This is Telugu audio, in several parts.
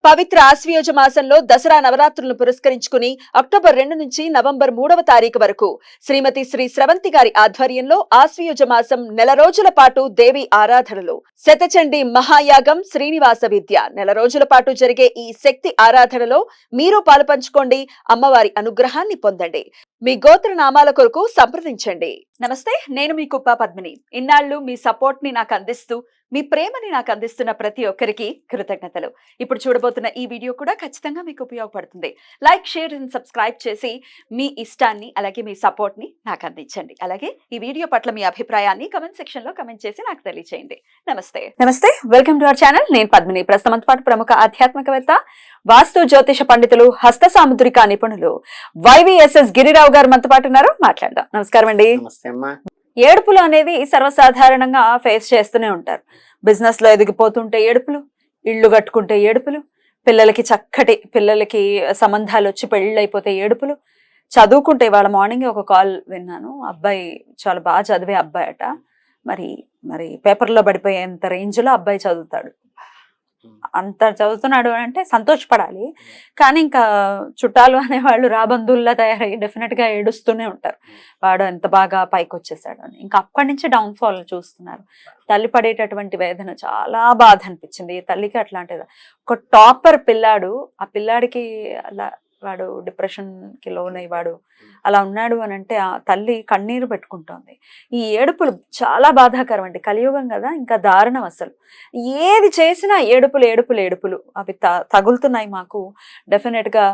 పవిత్ర ఆశ్వయుజ మాసంలో దసరా నవరాత్రులను పురస్కరించుకుని అక్టోబర్ 2 నుంచి నవంబర్ 3వ తారీఖు వరకు శ్రీమతి శ్రీ స్రవంతి గారి ఆధ్వర్యంలో ఆశ్వయుజ మాసం నెల రోజుల పాటు దేవి ఆరాధనలు శతచండి మహాయాగం శ్రీనివాస విద్య నెల రోజుల పాటు జరిగే ఈ శక్తి ఆరాధనలో మీరు పాలుపంచుకోండి, అమ్మవారి అనుగ్రహాన్ని పొందండి. మీ గోత్ర నామాల కొరకు సంప్రదించండి. నమస్తే, నేను మీ కుప్ప పద్మిని. ఇన్నాళ్ళు మీ సపోర్ట్ ని నాకు అందిస్తూ మీ ప్రేమని నాకు అందిస్తున్న ప్రతి ఒక్కరికి కృతజ్ఞతలు. ఇప్పుడు చూడబోతున్న ఈ వీడియో కూడా ఖచ్చితంగా మీకు ఉపయోగపడుతుంది. లైక్, షేర్ అండ్ సబ్స్క్రైబ్ చేసి మీ ఇష్టాన్ని అలాగే మీ సపోర్ట్ ని నాకు అందించండి. అలాగే ఈ వీడియో పట్ల మీ అభిప్రాయాన్ని కమెంట్ సెక్షన్ లో కమెంట్ చేసి నాకు తెలియజేయండి. నమస్తే, వెల్కమ్ టు అవర్ ఛానల్. నేను పద్మిని. ప్రస్తుతం పాటు ప్రముఖ ఆధ్యాత్మికవేత్త, వాస్తు జ్యోతిష పండితులు, హస్త సాముద్రిక నిపుణులు వైవిఎస్ఎస్ గిరిరావు గారు మనతో పాటు ఉన్నారు. మాట్లాడదాం. నమస్కారం అండి. ఏడుపులు అనేది సర్వసాధారణంగా ఫేస్ చేస్తూనే ఉంటారు. బిజినెస్ లో ఎదిగిపోతుంటే ఏడుపులు, ఇళ్ళు కట్టుకుంటే ఏడుపులు, పిల్లలకి సంబంధాలు వచ్చి పెళ్ళిళ్ళు అయిపోతే ఏడుపులు, చదువుకుంటే ఇవాళ మార్నింగ్ ఒక కాల్ విన్నాను. అబ్బాయి చాలా బాగా చదివే అబ్బాయి అట, మరి పేపర్లో పడిపోయేంత రేంజ్ లో అబ్బాయి చదువుతాడు. అంత చదువుతున్నాడు అంటే సంతోషపడాలి, కానీ ఇంకా చుట్టాలు అనేవాళ్ళు రాబంధువుల్లా తయారయ్యి డెఫినెట్ గా ఏడుస్తూనే ఉంటారు. వాడు ఎంత బాగా పైకి వచ్చేసాడు అని. ఇంకా అప్పటి నుంచి డౌన్ ఫాల్ చూస్తున్నారు. తల్లి పడేటటువంటి వేదన చాలా బాధ అనిపించింది. తల్లికి అట్లాంటిది. ఒక టాపర్ పిల్లాడు, ఆ పిల్లాడికి అలా వాడు డిప్రెషన్ కి లోనై వాడు అలా ఉన్నాడు అని అంటే ఆ తల్లి కన్నీరు పెట్టుకుంటోంది. ఈ ఏడుపులు చాలా బాధాకరం అండి. కలియుగం కదా, ఇంకా దారుణం. అసలు ఏది చేసినా ఏడుపులు ఏడుపులు ఏడుపులు అవి తగులుతున్నాయి మాకు. డెఫినెట్ గా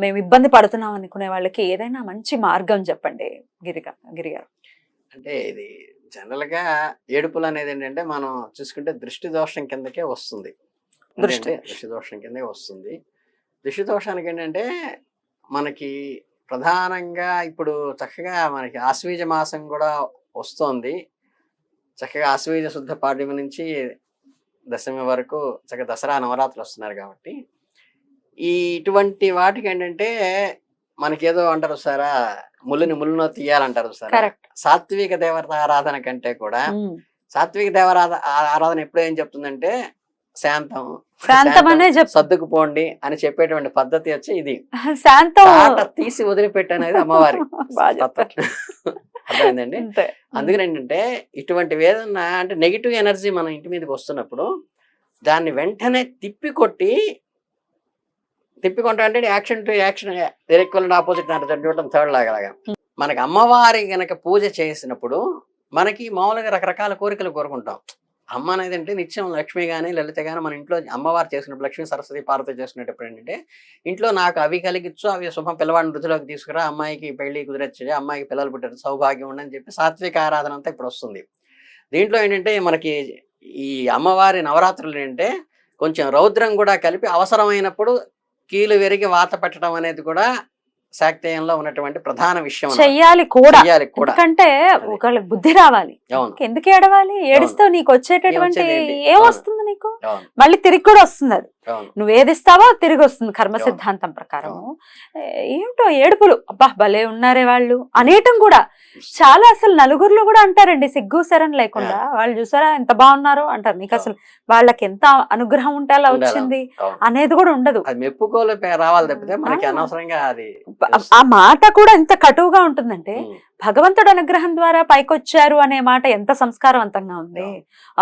మేము ఇబ్బంది పడుతున్నాం అనుకునే వాళ్ళకి ఏదైనా మంచి మార్గం చెప్పండి గిరిగారు. అంటే ఇది జనరల్ గా ఏడుపులు అనేది ఏంటంటే మనం చూసుకుంటే దృష్టి దోషం కిందకే వస్తుంది. దృష్టి దోషం కిందే వస్తుంది. దృష్టి దోషానికి ఏంటంటే మనకి ప్రధానంగా ఇప్పుడు చక్కగా మనకి ఆశ్వీజ మాసం కూడా వస్తుంది. చక్కగా ఆశ్వీజ శుద్ధ పాడ్యమి నుంచి దశమి వరకు చక్కగా దసరా నవరాత్రులు వస్తున్నారు కాబట్టి ఇటువంటి వాటికి ఏంటంటే మనకేదో అంటారు సారా, ముళ్ళునో తీయాలంటారు సార్. సాత్విక దేవత ఆరాధన కంటే కూడా సాత్విక ఆరాధన ఎప్పుడు ఏం చెప్తుందంటే శాంతం సర్దుకుపోండి అని చెప్పేటువంటి పద్ధతి వచ్చి ఇది. తీసి వదిలిపెట్టు అనేది అమ్మవారి అర్థమైందండి. అందుకని ఏంటంటే ఇటువంటి వేదన అంటే నెగిటివ్ ఎనర్జీ మన ఇంటి మీదకి వస్తున్నప్పుడు దాన్ని వెంటనే తిప్పికొట్టి అంటే action to action equal opposite చూడటం థర్డ్ లాగా. మనకి అమ్మవారి గనక పూజ చేసినప్పుడు మనకి మామూలుగా రకరకాల కోరికలు కోరుకుంటాం. అమ్మ అనేది అంటే నిత్యం లక్ష్మి కానీ లలిత కానీ మన ఇంట్లో అమ్మవారు చేసినప్పుడు, లక్ష్మీ సరస్వతి పార్వతి చేసినప్పుడు ఏంటంటే ఇంట్లో నాకు అవి కలిగించు, అవి శుభం పిల్లవాడిని వృద్ధిలోకి తీసుకురా, అమ్మాయికి పెళ్లి కుదిరొచ్చు, అమ్మాయికి పిల్లలు పుట్టారు, సౌభాగ్యం ఉండని చెప్పి సాత్విక ఆరాధన అంతా ఇప్పుడు వస్తుంది. దీంట్లో ఏంటంటే మనకి ఈ అమ్మవారి నవరాత్రులు ఏంటంటే కొంచెం రౌద్రం కూడా కలిపి అవసరమైనప్పుడు కీలు విరిగి వాత పెట్టడం అనేది కూడా శాక్తేయంలో ఉన్నటువంటి ప్రధాన విషయం. చెయ్యాలి కూడా, ఎందుకంటే ఒకళ్ళకి బుద్ధి రావాలి. ఎందుకు ఏడవాలి? ఏడిస్తే నీకు వచ్చేటటువంటి ఏమొస్తుంది? నీకు మళ్ళీ తిరిగి కూడా వస్తుంది. అది నువ్వు ఏదిస్తావో తిరిగి వస్తుంది కర్మ సిద్ధాంతం ప్రకారం. ఏమిటో ఏడుపులు, అబ్బా భలే ఉన్నారే వాళ్ళు అనేయటం కూడా చాలా. అసలు నలుగురిలో కూడా అంటారండి, సిగ్గు శరం లేకుండా. వాళ్ళు చూసారా ఎంత బాగున్నారో అంటారు. నీకు అసలు వాళ్ళకి ఎంత అనుగ్రహం ఉంటే అలా వచ్చింది అనేది కూడా ఉండదు. మెప్పుకోలు రావాలి తప్పితే మనకి అనవసరంగా అది. ఆ మాట కూడా ఎంత కటువుగా ఉంటుందంటే, భగవంతుడు అనుగ్రహం ద్వారా పైకొచ్చారు అనే మాట ఎంత సంస్కారవంతంగా ఉంది.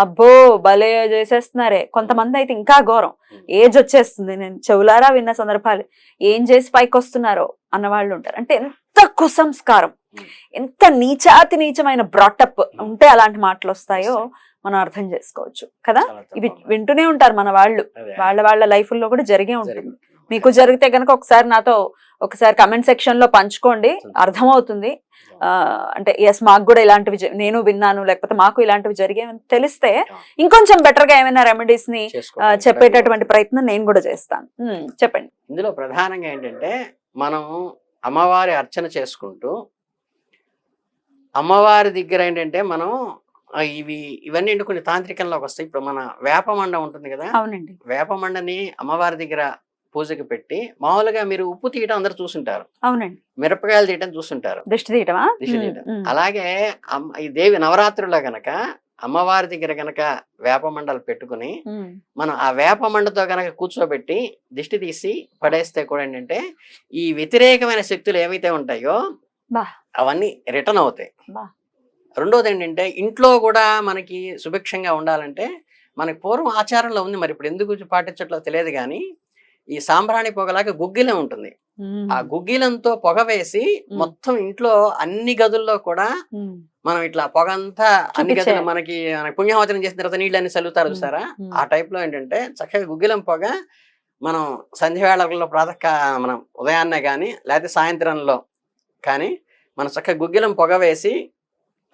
అబ్బో భలే చేసేస్తున్నారే. కొంతమంది అయితే ఇంకా ఘోరం, ఏజ్ వచ్చేస్తుంది. నేను చెవులారా విన్న సందర్భాలు, ఏం చేసి పైకి వస్తున్నారో అన్నవాళ్ళు ఉంటారు. అంటే ఎంత కుసంస్కారం, ఎంత నీచమైన బ్రాటప్ ఉంటే అలాంటి మాటలు వస్తాయో మనం అర్థం చేసుకోవచ్చు కదా. ఇవి వింటూనే ఉంటారు మన వాళ్ళు, వాళ్ళ లైఫ్ లో కూడా జరిగే ఉంటుంది. మీకు జరిగితే కనుక ఒకసారి కమెంట్ సెక్షన్ లో పంచుకోండి, అర్థమవుతుంది. అంటే ఎస్ మాకు కూడా ఇలాంటివి నేను విన్నాను, లేకపోతే మాకు ఇలాంటివి జరిగేవని తెలిస్తే ఇంకొంచెం బెటర్ గా ఏమైనా రెమెడీస్ ని చెప్పేటటువంటి ప్రయత్నం నేను కూడా చేస్తాను. చెప్పండి. ఇందులో ప్రధానంగా ఏంటంటే మనం అమ్మవారి అర్చన చేసుకుంటూ అమ్మవారి దగ్గర ఏంటంటే మనం ఇవన్నీ కొన్ని తాంత్రికంలోకి వస్తాయి. ఇప్పుడు మన వేపమండ ఉంటుంది కదా, అవునండి, వేపమండని అమ్మవారి దగ్గర పూజకి పెట్టి మామూలుగా మీరు ఉప్పు తీయటం అందరు చూసుంటారు. అవునండి. మిరపకాయలు తీయటం చూసుంటారు, దిష్టి తీయటం. అలాగే ఈ దేవి నవరాత్రుల్లో గనక అమ్మవారి దగ్గర గనక వేప మండలు పెట్టుకుని మనం ఆ వేప మండతో గనక కూర్చోబెట్టి దిష్టి తీసి పడేస్తే కూడా ఏంటంటే ఈ వ్యతిరేకమైన శక్తులు ఏవైతే ఉంటాయో అవన్నీ రిటర్న్ అవుతాయి. రెండోది ఏంటంటే ఇంట్లో కూడా మనకి సుభిక్షంగా ఉండాలంటే మనకి పూర్వం ఆచారంలో ఉంది, మరి ఇప్పుడు ఎందుకు పాటించట్లో తెలియదు కానీ ఈ సాంబ్రాణి పొగలాగా గుగ్గిలం ఉంటుంది. ఆ గుగ్గిలంతో పొగ వేసి మొత్తం ఇంట్లో అన్ని గదుల్లో కూడా మనం ఇట్లా పొగ అంతా అన్ని గదులు మనకి పుణ్యవచనం చేసిన తర్వాత నీళ్ళు అన్ని చల్లుతారు చూసారా, ఆ టైప్ లో ఏంటంటే చక్కగా గుగ్గిలం పొగ మనం సంధ్యవేళలో మనం ఉదయాన్నే కానీ లేకపోతే సాయంత్రంలో కానీ మనం చక్కగా గుగ్గిలం పొగ వేసి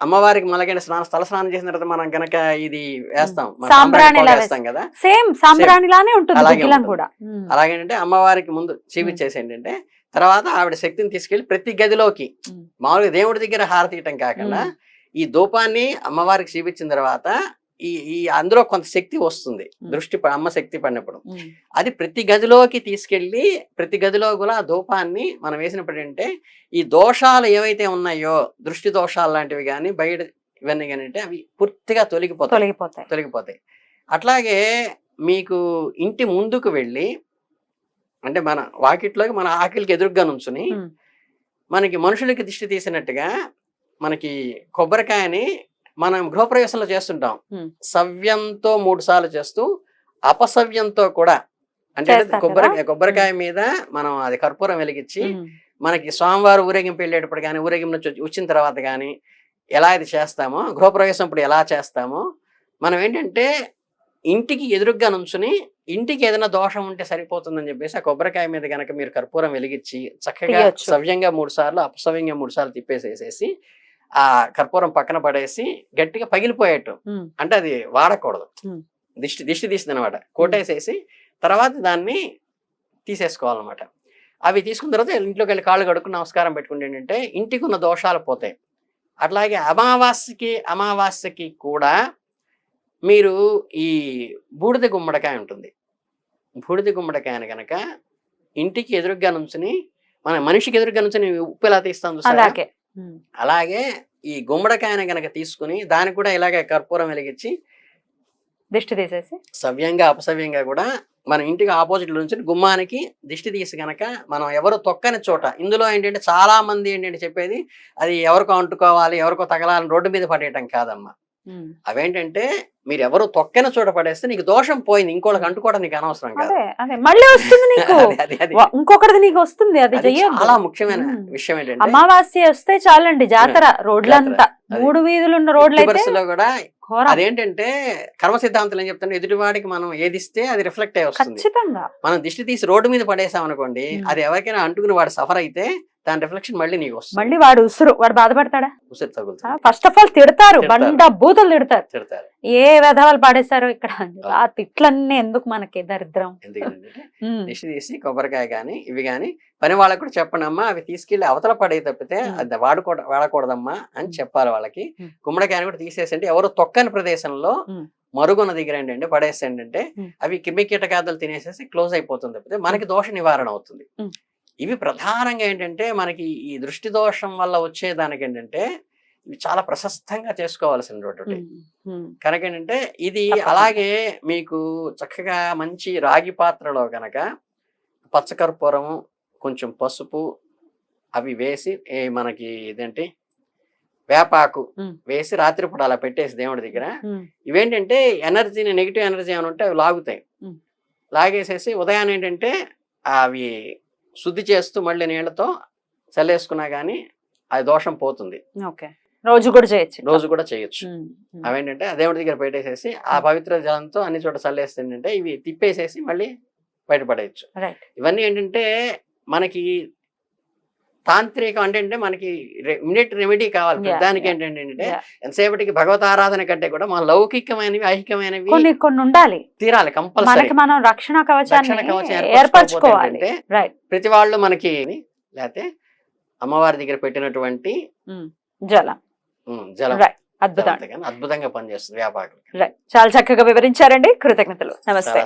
అమ్మవారికి మలగైన తల స్నానం చేసిన తర్వాత మనం గనక ఇది వేస్తాం కదా, సేమ్ సాంబ్రాణిలానే ఉంటుంది. అలాగేంటంటే అమ్మవారికి ముందు చూపించేసి ఏంటంటే తర్వాత ఆవిడ శక్తిని తీసుకెళ్లి ప్రతి గదిలోకి మామూలుగా దేవుడి దగ్గర హారతి ఇవ్వటం కాకుండా ఈ ధూపాన్ని అమ్మవారికి చూపించిన తర్వాత ఈ అందులో కొంత శక్తి వస్తుంది, దృష్టి అమ్మ శక్తి పడినప్పుడు అది ప్రతి గదిలోకి తీసుకెళ్లి ప్రతి గదిలో కూడా ధూపాన్ని మనం వేసినప్పుడు అంటే ఈ దోషాలు ఏవైతే ఉన్నాయో దృష్టి దోషాలు లాంటివి కానీ బయట ఇవన్నీ కానీ అంటే అవి పూర్తిగా తొలగిపోతాయి. అట్లాగే మీకు ఇంటి ముందుకు వెళ్ళి అంటే మన వాకిట్లోకి మన ఆకిలికి ఎదురుగా నుంచుని మనకి మనుషులకి దిష్టి తీసినట్టుగా మనకి కొబ్బరికాయని మనం గృహప్రవేశంలో చేస్తుంటాం, సవ్యంతో 3 సార్లు చేస్తూ అపసవ్యంతో కూడా అంటే కొబ్బరికాయ మీద మనం అది కర్పూరం వెలిగించి మనకి స్వామివారు ఊరేగింపు వెళ్ళేటప్పుడు కానీ ఊరేగింపు నుంచి వచ్చిన తర్వాత కానీ ఎలా ఇది చేస్తామో గృహప్రవేశం ఇప్పుడు ఎలా చేస్తామో మనం ఏంటంటే ఇంటికి ఎదురుగ్గా నుంచుని ఇంటికి ఏదైనా దోషం ఉంటే సరిపోతుందని చెప్పేసి ఆ కొబ్బరికాయ మీద కనుక మీరు కర్పూరం వెలిగించి చక్కగా సవ్యంగా 3 సార్లు అపసవ్యంగా 3 సార్లు తిప్పేసేసేసి ఆ కర్పూరం పక్కన పడేసి గట్టిగా పగిలిపోయేట్టు అంటే అది వాడకూడదు, దిష్టి తీసింది అనమాట, కోటేసేసి తర్వాత దాన్ని తీసేసుకోవాలన్నమాట. అవి తీసుకున్న తర్వాత ఇంట్లోకి వెళ్ళి కాళ్ళు కడుక్కుని నమస్కారం పెట్టుకుంటే ఏంటంటే ఇంటికి ఉన్న దోషాలు పోతాయి. అట్లాగే అమావాస్యకి కూడా మీరు ఈ బూడిద గుమ్మడికాయ ఉంటుంది, బూడిద గుమ్మడికాయని కనుక ఇంటికి ఎదురుగ్గా నుంచుని మన మనిషికి ఎదురుగ్గా నుంచుని ఉప్పు ఎలా తీస్తాం చూసారా, అలాగే ఈ గుమ్మడికాయని గనక తీసుకుని దానికి కూడా ఇలాగే కర్పూరం వెలిగించి దిష్టి తీసేసి సవ్యంగా అపసవ్యంగా కూడా మన ఇంటికి ఆపోజిట్ నుంచి గుమ్మానికి దిష్టి తీసి గనక మనం ఎవరు తొక్కని చోట, ఇందులో ఏంటంటే చాలా మంది ఏంటంటే చెప్పేది అది ఎవరికో అంటుకోవాలి ఎవరికో తగలాలని రోడ్డు మీద పడేయటం కాదమ్మా, అవేంటంటే మీరు ఎవరు తొక్కని చోట పడేస్తే నీకు దోషం పోయింది, ఇంకోళ్ళకి అంటుకోవడం నీకు అనవసరం కాదు, మళ్ళీ వస్తుంది నీకు ఇంకొకటి నీకు వస్తుంది. అది చాలా ముఖ్యమైన విషయం ఏంటంటే అమావాస్య వస్తే చాలండి జాతర రోడ్లంతా 3 వీధులు ఉన్న రోడ్లు కూడా అదేంటంటే కర్మ సిద్ధాంతం ఏం చెప్తాను, ఎదుటివాడికి మనం ఏదిస్తే అది రిఫ్లెక్ట్ అయ్యి వస్తుంది. మనం దిష్టి తీసి రోడ్డు మీద పడేసాం అనుకోండి, అది ఎవరికైనా అంటుకుని వాడు సఫర్ అయితే దాని రిఫ్లెక్షన్ మళ్ళీ నీకు వస్తుంది. మళ్ళీ వాడు వాడు బాధపడతాడా? ఉసురు తగులుతుంది. ఫస్ట్ ఆఫ్ ఆల్ తిడతారు, బండ బూతులు తిడతారు, ఏ విధవాలు పాడేశారు ఇక్కడ, ఆ తిట్లన్నీ ఎందుకు మనకి దరిద్రం. ఎందుకంటే దిష్టి తీసి కొబ్బరికాయ కానీ ఇవి కానీ పని వాళ్ళకి కూడా చెప్పండి అమ్మా, అవి తీసుకెళ్లి అవతల పడే తప్పితే అది వాడకూడదమ్మా అని చెప్పాలి వాళ్ళకి. గుమ్మడికాయని కూడా తీసేసి ఎవరు తొక్కని ప్రదేశంలో మరుగున దగ్గర ఏంటంటే పడేసి ఏంటంటే అవి క్రిమి కీటకాదులు తినేసేసి క్లోజ్ అయిపోతుంది తప్పితే మనకి దోష నివారణ అవుతుంది. ఇవి ప్రధానంగా ఏంటంటే మనకి ఈ దృష్టి దోషం వల్ల వచ్చేదానికి ఏంటంటే ఇవి చాలా ప్రశస్తంగా చేసుకోవాల్సినటువంటి కనుక ఏంటంటే ఇది. అలాగే మీకు చక్కగా మంచి రాగి పాత్రలో కనుక పచ్చకర్పూరము కొంచెం పసుపు అవి వేసి మనకి ఇదేంటి వేపాకు వేసి రాత్రిపూట అలా పెట్టేసి దేవుడి దగ్గర ఇవేంటంటే ఎనర్జీని నెగిటివ్ ఎనర్జీ అని ఉంటే అవి లాగుతాయి, లాగేసేసి ఉదయాన్నే ఏంటంటే అవి శుద్ధి చేస్తూ మళ్ళీ నీళ్లతో చల్లేసుకున్నా గానీ అది దోషం పోతుంది. రోజు కూడా చేయొచ్చు. అవేంటంటే దేవుడి దగ్గర పెట్టేసేసి ఆ పవిత్ర జలంతో అన్ని చోట చల్లేస్తే ఏంటంటే ఇవి తిప్పేసేసి మళ్ళీ బయటపడేయచ్చు. ఇవన్నీ ఏంటంటే మనకి తాంత్రికం అంటే మనకి ఇమిడియట్ రెమెడీ కావాలి. దానికి ఏంటంటే ఎంతసేపటికి భగవత్ ఆరాధన కంటే కూడా మన లౌకికమైనవి ఐహికమైనవి కొన్ని ఉండాలి, తీరాలి కంపల్సరీ. మనం రక్షణ కవచాన్ని ఏర్పరచుకోవాలి. ప్రతి వాళ్ళు మనకి లేకపోతే అమ్మవారి దగ్గర పెట్టినటువంటి జలం అద్భుతంగా పనిచేస్తుంది వ్యాపారం. చాలా చక్కగా వివరించారండి, కృతజ్ఞతలు. నమస్తే.